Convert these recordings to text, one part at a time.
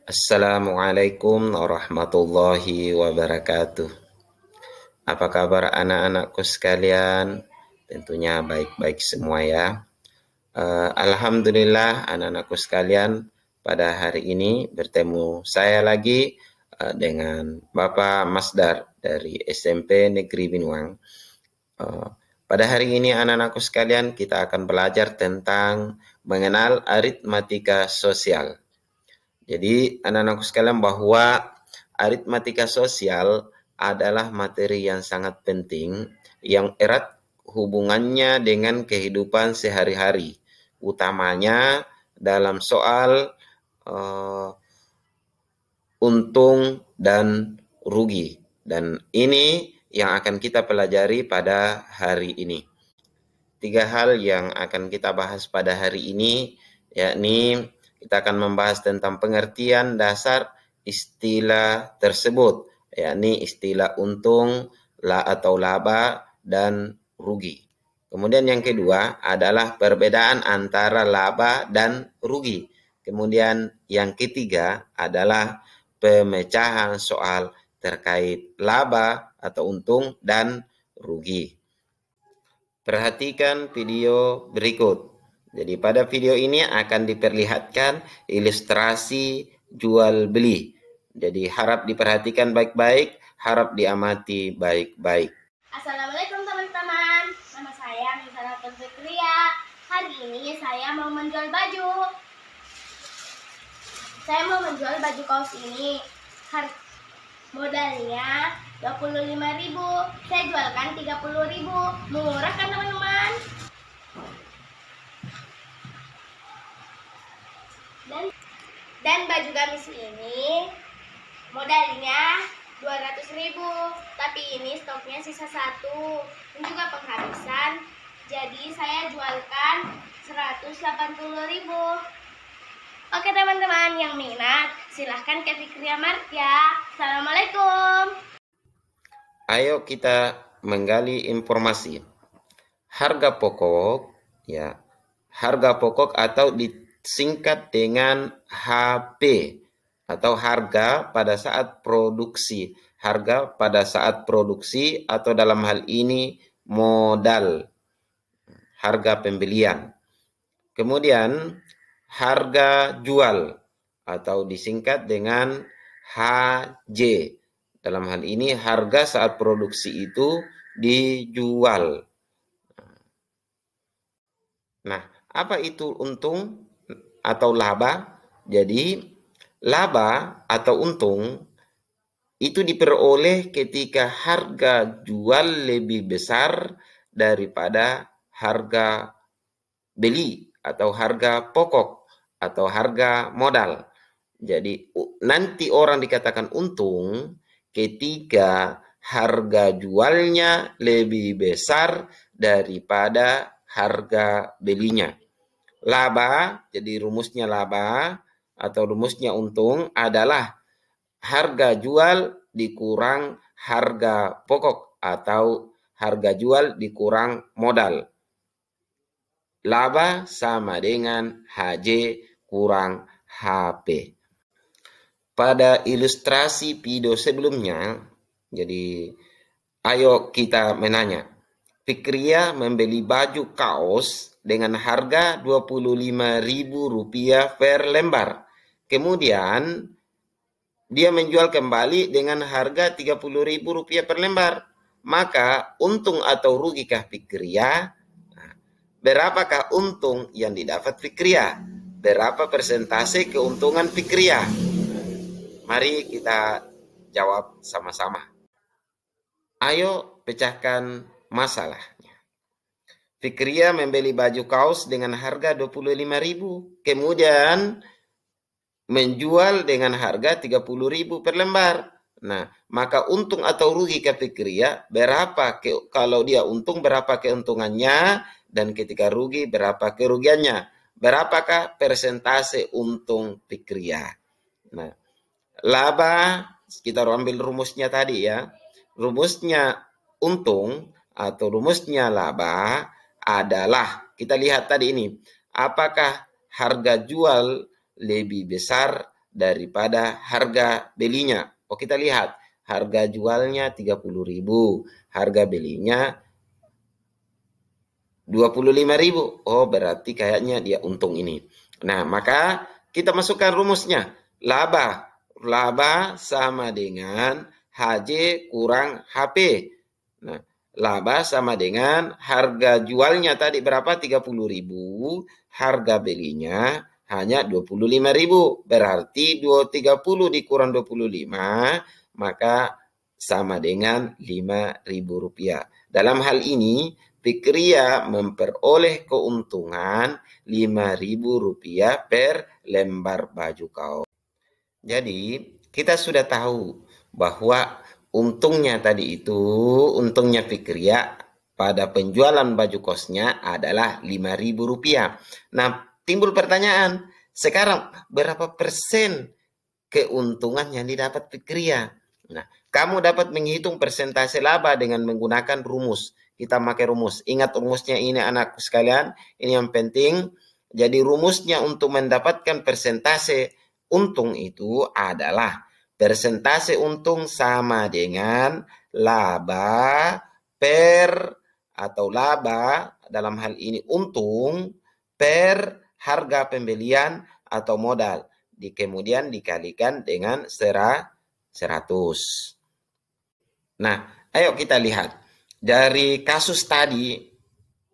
Assalamualaikum warahmatullahi wabarakatuh. Apa kabar anak-anakku sekalian? Tentunya baik-baik semua ya. Alhamdulillah anak-anakku sekalian, pada hari ini bertemu saya lagi dengan Bapak Masdar dari SMP Negeri Binuang. Pada hari ini anak-anakku sekalian, kita akan belajar tentang mengenal aritmatika sosial. Jadi anak-anakku sekalian, bahwa aritmatika sosial adalah materi yang sangat penting yang erat hubungannya dengan kehidupan sehari-hari, utamanya dalam soal untung dan rugi. Dan ini yang akan kita pelajari pada hari ini. 3 hal yang akan kita bahas pada hari ini, yakni kita akan membahas tentang pengertian dasar istilah tersebut, yakni istilah untung atau laba dan rugi. Kemudian yang kedua adalah perbedaan antara laba dan rugi. Kemudian yang ketiga adalah pemecahan soal terkait laba atau untung dan rugi. Perhatikan video berikut. Jadi pada video ini akan diperlihatkan ilustrasi jual beli. Jadi harap diperhatikan baik-baik, harap diamati baik-baik. Assalamualaikum teman-teman. Nama saya Misara Fikria. Hari ini saya mau menjual baju. Saya mau menjual baju kaos ini. Modalnya 25.000. Saya jualkan 30.000. Murah kan teman-teman? Dan baju gamis ini modalnya 200.000, tapi ini stoknya sisa 1 dan juga penghabisan, jadi saya jualkan 180.000. Oke teman-teman yang minat silahkan ke Fikria Mart ya. Assalamualaikum. Ayo kita menggali informasi. Harga pokok ya, harga pokok atau disingkat dengan HP atau harga pada saat produksi. Harga pada saat produksi atau dalam hal ini modal, harga pembelian. Kemudian harga jual atau disingkat dengan HJ. Dalam hal ini harga saat produksi itu dijual. Nah, apa itu untung atau laba? Jadi laba atau untung itu diperoleh ketika harga jual lebih besar daripada harga beli atau harga pokok atau harga modal. Jadi nanti orang dikatakan untung ketika harga jualnya lebih besar daripada harga belinya. Laba, jadi rumusnya laba atau rumusnya untung adalah harga jual dikurang harga pokok atau harga jual dikurang modal. Laba sama dengan HJ kurang HP. Pada ilustrasi video sebelumnya, jadi ayo kita menanya. Fikria membeli baju kaos dengan harga Rp25.000 per lembar. Kemudian dia menjual kembali dengan harga Rp30.000 per lembar. Maka untung atau rugikah Fikria? Berapakah untung yang didapat Fikria? Berapa persentase keuntungan Fikria? Mari kita jawab sama-sama. Ayo pecahkan masalahnya. Fikria membeli baju kaos dengan harga Rp25.000. Kemudian menjual dengan harga Rp30.000 per lembar. Nah, maka untung atau rugi ke Fikria berapa? Kalau dia untung berapa keuntungannya, dan ketika rugi berapa kerugiannya? Berapakah persentase untung Fikria? Nah, laba kita ambil rumusnya tadi ya. Rumusnya untung atau rumusnya laba adalah, kita lihat tadi ini, apakah harga jual lebih besar daripada harga belinya. Oh, kita lihat harga jualnya 30.000, harga belinya 25.000. Oh, berarti kayaknya dia untung ini. Nah, maka kita masukkan rumusnya. Laba. Laba sama dengan HJ kurang HP. Nah, laba sama dengan harga jualnya tadi berapa? 30.000. Harga belinya hanya 25.000. Berarti 30 dikurang 25, maka sama dengan Rp5.000. Dalam hal ini, Fikria memperoleh keuntungan Rp5.000 per lembar baju kaos. Jadi, kita sudah tahu bahwa untungnya tadi itu, untungnya Fikria pada penjualan baju kosnya adalah Rp5.000. Nah, timbul pertanyaan, sekarang berapa persen keuntungan yang didapat Fikria? Nah, kamu dapat menghitung persentase laba dengan menggunakan rumus. Kita pakai rumus. Ingat rumusnya ini anakku sekalian. Ini yang penting. Jadi rumusnya untuk mendapatkan persentase untung itu adalah persentase untung sama dengan laba per, atau laba dalam hal ini untung per harga pembelian atau modal. Kemudian dikalikan dengan 100. Nah, ayo kita lihat. Dari kasus tadi,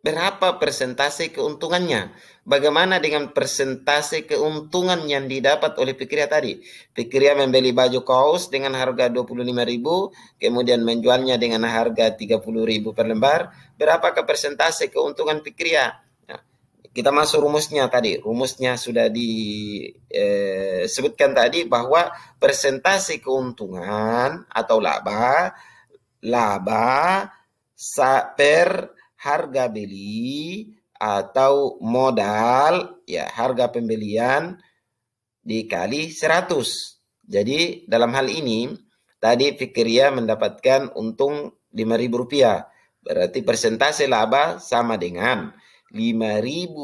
berapa persentase keuntungannya? Bagaimana dengan persentase keuntungan yang didapat oleh Fikria tadi? Fikria membeli baju kaos dengan harga 25.000, kemudian menjualnya dengan harga 30.000 per lembar. Berapakah persentase keuntungan Fikria? Nah, kita masuk rumusnya tadi. Rumusnya sudah disebutkan tadi bahwa persentase keuntungan atau laba per harga beli atau modal, ya harga pembelian dikali 100. Jadi dalam hal ini tadi Fikria mendapatkan untung Rp5.000. Berarti persentase laba sama dengan Rp5.000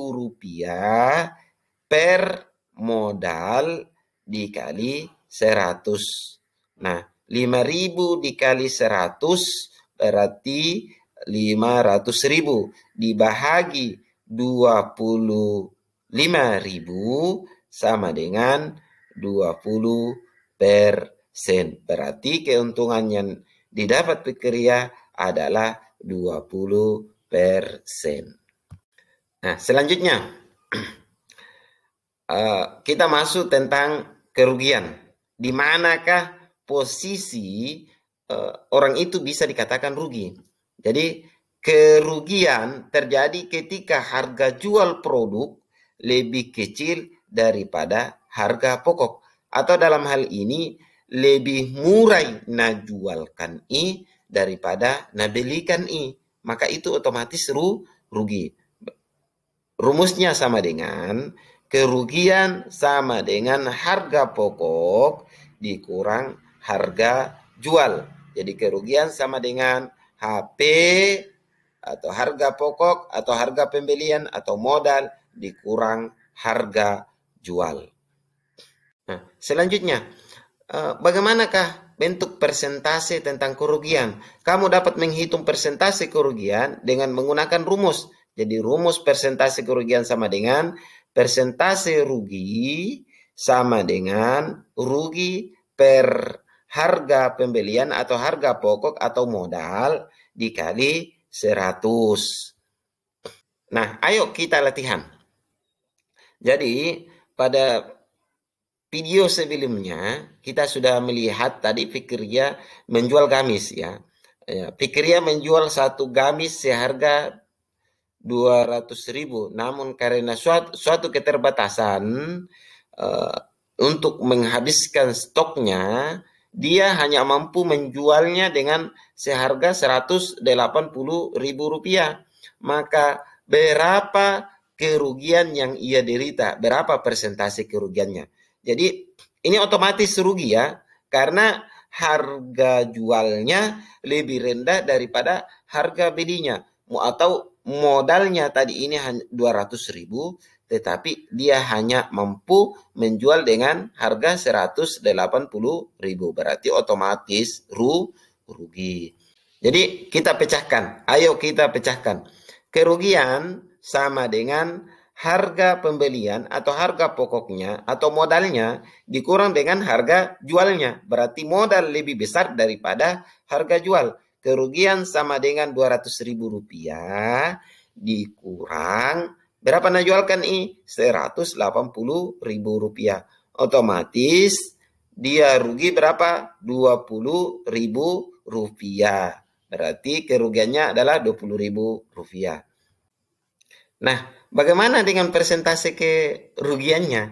per modal dikali 100. Nah, 5.000 dikali 100 berarti 500.000 dibahagi 25.000 sama dengan 20%. Berarti keuntungan yang didapat Fikria adalah 20%. Nah, selanjutnya kita masuk tentang kerugian. Di manakah posisi orang itu bisa dikatakan rugi? Jadi kerugian terjadi ketika harga jual produk lebih kecil daripada harga pokok, atau dalam hal ini lebih murah na jualkan daripada na belikan maka itu otomatis rugi. Rumusnya sama dengan kerugian sama dengan harga pokok dikurang harga jual. Jadi kerugian sama dengan HP atau harga pokok atau harga pembelian atau modal dikurang harga jual. Nah, selanjutnya, bagaimanakah bentuk persentase tentang kerugian? Kamu dapat menghitung persentase kerugian dengan menggunakan rumus. Jadi rumus persentase kerugian sama dengan persentase rugi sama dengan rugi per harga pembelian atau harga pokok atau modal dikali 100. Nah, ayo kita latihan. Jadi, pada video sebelumnya kita sudah melihat tadi Fikria menjual gamis ya. Fikria menjual satu gamis seharga 200.000. Namun karena suatu keterbatasan untuk menghabiskan stoknya, dia hanya mampu menjualnya dengan seharga Rp180.000. Maka berapa kerugian yang ia derita? Berapa persentase kerugiannya? Jadi ini otomatis rugi ya, karena harga jualnya lebih rendah daripada harga belinya. Atau modalnya tadi ini 200.000, tetapi dia hanya mampu menjual dengan harga 180.000. Berarti otomatis rugi. Jadi kita pecahkan. Ayo kita pecahkan. Kerugian sama dengan harga pembelian atau harga pokoknya atau modalnya dikurang dengan harga jualnya. Berarti modal lebih besar daripada harga jual. Kerugian sama dengan 200.000 rupiah dikurang. Berapa najualkan ini? 180.000 rupiah. Otomatis dia rugi berapa? 20.000 rupiah. Berarti kerugiannya adalah 20.000 rupiah. Nah, bagaimana dengan persentase kerugiannya?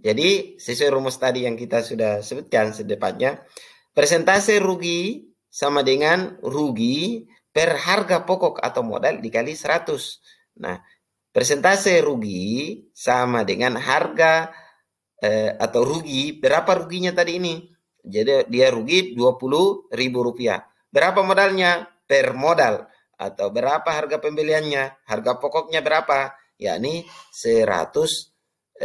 Jadi, sesuai rumus tadi yang kita sudah sebutkan sedepannya, persentase rugi sama dengan rugi per harga pokok atau modal dikali 100. Nah, persentase rugi sama dengan harga atau rugi, berapa ruginya tadi ini? Jadi dia rugi 20.000 rupiah. Berapa modalnya? Per modal. Atau berapa harga pembeliannya? Harga pokoknya berapa? Yakni 200.000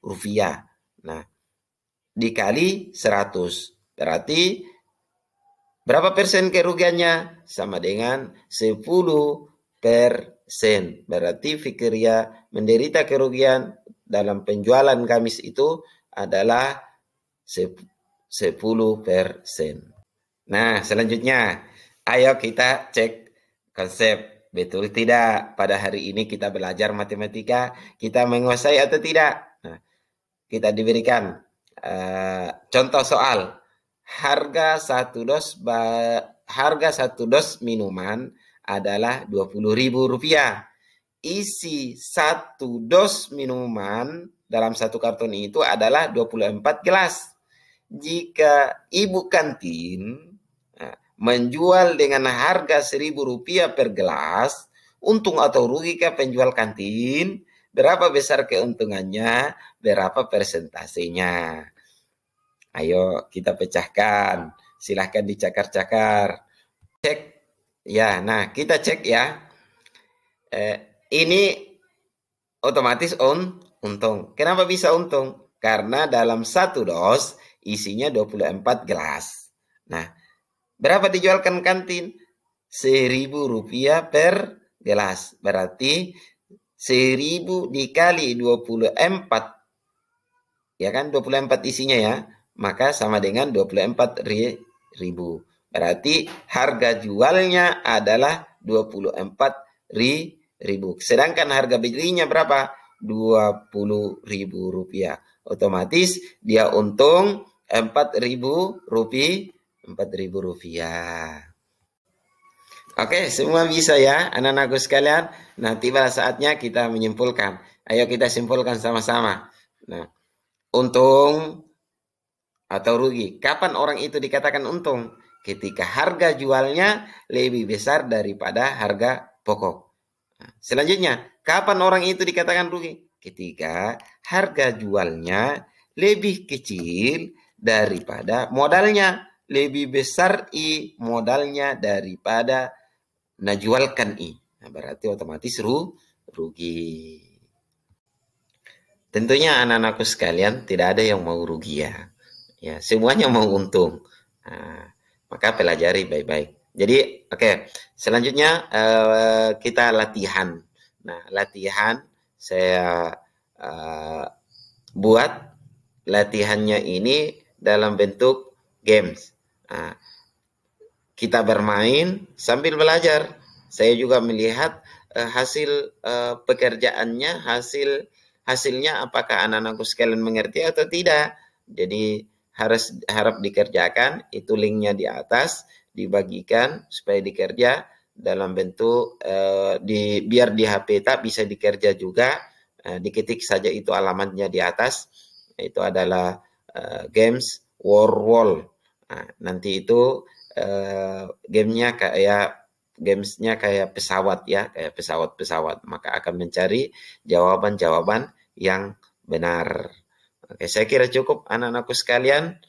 rupiah. Nah, dikali 100. Berarti berapa persen kerugiannya? Sama dengan 10%. Berarti Fikria menderita kerugian dalam penjualan gamis itu adalah 10%. Nah, selanjutnya, ayo kita cek konsep. Betul tidak? Pada hari ini kita belajar matematika, kita menguasai atau tidak? Nah, kita diberikan contoh soal. Harga satu dos minuman adalah 20.000 rupiah. Isi satu dos minuman dalam satu karton itu adalah 24 gelas. Jika ibu kantin menjual dengan harga 1.000 rupiah per gelas, untung atau rugi ke penjual kantin? Berapa besar keuntungannya? Berapa persentasenya? Ayo kita pecahkan. Silahkan dicakar-cakar. Cek. Ya, nah kita cek ya. Ini otomatis untung. Kenapa bisa untung? Karena dalam satu dos isinya 24 gelas. Nah, berapa dijualkan kantin? 1.000 rupiah per gelas. Berarti 1.000 dikali 24. Ya kan? 24 isinya ya. Maka sama dengan 24.000. Berarti harga jualnya adalah 24.000. Sedangkan harga belinya berapa? 20.000 rupiah. Otomatis dia untung 4.000 rupiah. 4.000 rupiah. Oke, semua bisa ya anak-anakku sekalian. Nah, tiba saatnya kita menyimpulkan. Ayo kita simpulkan sama-sama. Nah, untung atau rugi. Kapan orang itu dikatakan untung? Ketika harga jualnya lebih besar daripada harga pokok. Nah, selanjutnya, kapan orang itu dikatakan rugi? Ketika harga jualnya lebih kecil daripada modalnya. Lebih besar modalnya daripada najualkan Nah, berarti otomatis rugi. Tentunya anak-anakku sekalian tidak ada yang mau rugi ya. Ya, semuanya mau untung. Nah, maka pelajari baik-baik. Jadi, oke. Selanjutnya kita latihan. Nah, latihan saya buat latihannya ini dalam bentuk games. Nah, kita bermain sambil belajar. Saya juga melihat hasil pekerjaannya, hasilnya apakah anak-anakku sekalian mengerti atau tidak. Jadi harap dikerjakan. Itu linknya di atas, dibagikan supaya dikerja dalam bentuk biar di HP tak bisa dikerja juga. Diketik saja itu alamatnya di atas. Itu adalah games War Wall. Nah, nanti itu gamesnya kayak pesawat ya, kayak pesawat-pesawat. Maka akan mencari jawaban-jawaban yang benar. Oke, saya kira cukup anak-anakku sekalian.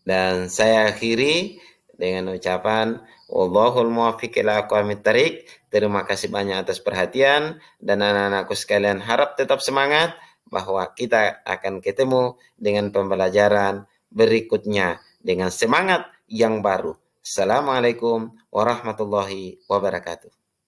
Dan saya akhiri dengan ucapan Wallahul muwaffiq ila aqwamit thariq. Terima kasih banyak atas perhatian, dan anak-anakku sekalian harap tetap semangat bahwa kita akan ketemu dengan pembelajaran berikutnya dengan semangat yang baru. Assalamualaikum warahmatullahi wabarakatuh.